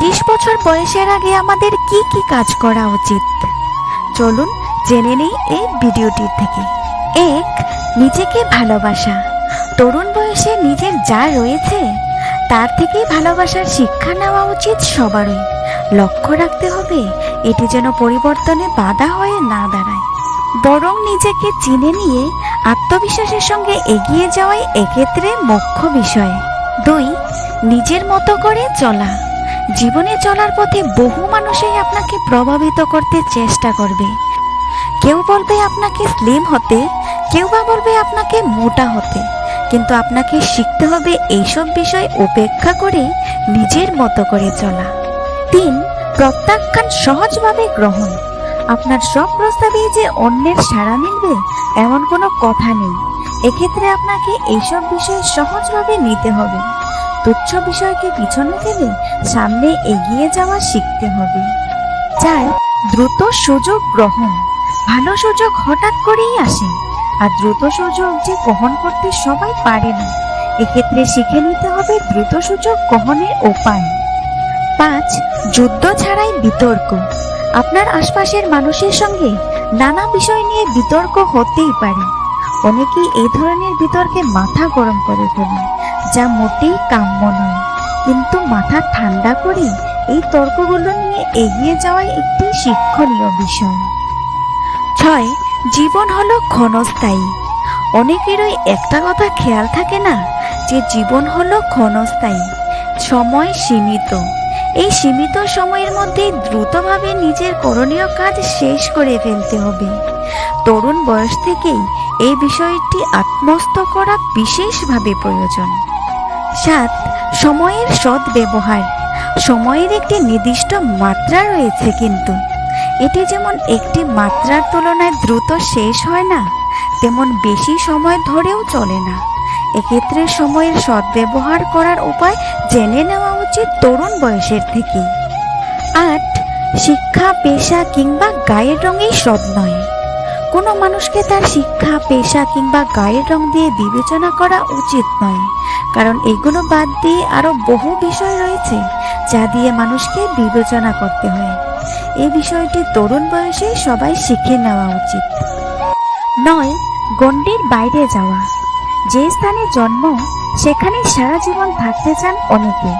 30 বছর বয়সের আগে আমাদের কি কি কাজ করা উচিত, চলুন জেনে নেই এই ভিডিওটির থেকে। 1. নিজেকে ভালোবাসা। তরুণ বয়সে নিজের যা রয়েছে তার থেকেই ভালোবাসার শিক্ষা নেওয়া উচিত সবারই। লক্ষ্য রাখতে হবে এটি যেন পরিবর্তনে বাধা হয়ে না দাঁড়ায়, বরং নিজেকে চিনে নিয়ে আত্মবিশ্বাসের সঙ্গে এগিয়ে যাওয়াই এক্ষেত্রে মুখ্য বিষয়। 2. নিজের মতো করে চলা। জীবনে চলার পথে বহু মানুষই আপনাকে প্রভাবিত করতে চেষ্টা করবে। কেউ বলবে আপনাকে স্লিম হতে, কেউ বা বলবে আপনাকে মোটা হতে, কিন্তু আপনাকে শিখতে হবে এইসব বিষয় উপেক্ষা করে নিজের মতো করে চলা। 3. প্রত্যাখ্যান সহজভাবে গ্রহণ। আপনার সব প্রস্তাবেই যে অন্যের সাড়া মিলবে এমন কোনো কথা নেই। এক্ষেত্রে আপনাকে এইসব বিষয় সহজভাবে নিতে হবে। তুচ্ছ বিষয়কে পিছনে ফেলে সামনে এগিয়ে যাওয়া শিখতে হবে। 4. দ্রুত সুযোগ গ্রহণ। ভালো সুযোগ হঠাৎ করেই আসে, আর দ্রুত সুযোগ যে গ্রহণ করতে সবাই পারে না। এক্ষেত্রে শিখে নিতে হবে দ্রুত সুযোগ গ্রহণের উপায়। 5. যুদ্ধ ছাড়াই বিতর্ক। আপনার আশপাশের মানুষের সঙ্গে নানা বিষয় নিয়ে বিতর্ক হতেই পারে। অনেকেই এই ধরনের বিতর্কে মাথা গরম করে ফেলে, যা মোটেই কাম্য নয়। কিন্তু মাথা ঠান্ডা করে এই তর্কগুলো নিয়ে এগিয়ে যাওয়াই একটি শিক্ষণীয় বিষয়। 6. জীবন হলো ক্ষণস্থায়ী। অনেকেরই একটা কথা খেয়াল থাকে না যে জীবন হলো ক্ষণস্থায়ী, সময় সীমিত। এই সীমিত সময়ের মধ্যে দ্রুতভাবে নিজের করণীয় কাজ শেষ করে ফেলতে হবে। তরুণ বয়স থেকেই এই বিষয়টি আত্মস্থ করা বিশেষভাবে প্রয়োজন। 7. সময়ের সদ্ব্যবহার। সময়ের একটি নির্দিষ্ট মাত্রা রয়েছে, কিন্তু এটি যেমন একটি মাত্রার তুলনায় দ্রুত শেষ হয় না, তেমন বেশি সময় ধরেও চলে না। এক্ষেত্রে সময়ের সদ্ব্যবহার করার উপায় জেনে নেওয়া উচিত তরুণ বয়সের থেকেই। 8. শিক্ষা, পেশা কিংবা গায়ের রঙেই সব নয়। কোনো মানুষকে তার শিক্ষা, পেশা কিংবা গায়ের রং দিয়ে বিবেচনা করা উচিত নয়, কারণ এগুলো বাদ দিয়ে আরো বহু বিষয় রয়েছে যা দিয়ে মানুষকে বিবেচনা করতে হয়। এই বিষয়টি তরুণ বয়সে সবাই শিখে নেওয়া উচিত। 9. গণ্ডির বাইরে যাওয়া। যে স্থানে জন্ম সেখানে সারা জীবন থাকতে চান অনেকে,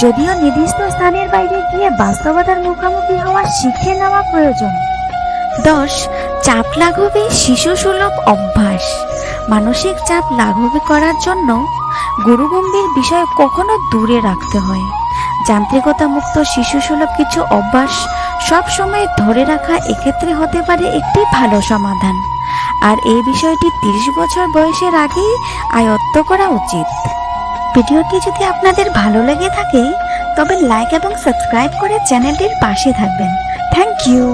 যদিও নির্দিষ্ট স্থানের বাইরে গিয়ে বাস্তবতার মুখোমুখি হওয়া শিখে নেওয়া প্রয়োজন। 10. চাপ লাঘবে শিশু সুলভ অভ্যাস। মানসিক চাপ লাঘব করার জন্য গুরুগম্ভীর বিষয় কখনো দূরে রাখতে হয়। যান্ত্রিকতা মুক্ত শিশু সুলভ কিছু অভ্যাস সব সময় ধরে রাখা এক্ষেত্রে হতে পারে একটি ভালো সমাধান, আর এই বিষয়টি 30 বছর বয়সের আগেই আয়ত্ত করা উচিত। ভিডিওটি যদি আপনাদের ভালো লেগে থাকে তবে লাইক এবং সাবস্ক্রাইব করে চ্যানেলটির পাশে থাকবেন। Thank you.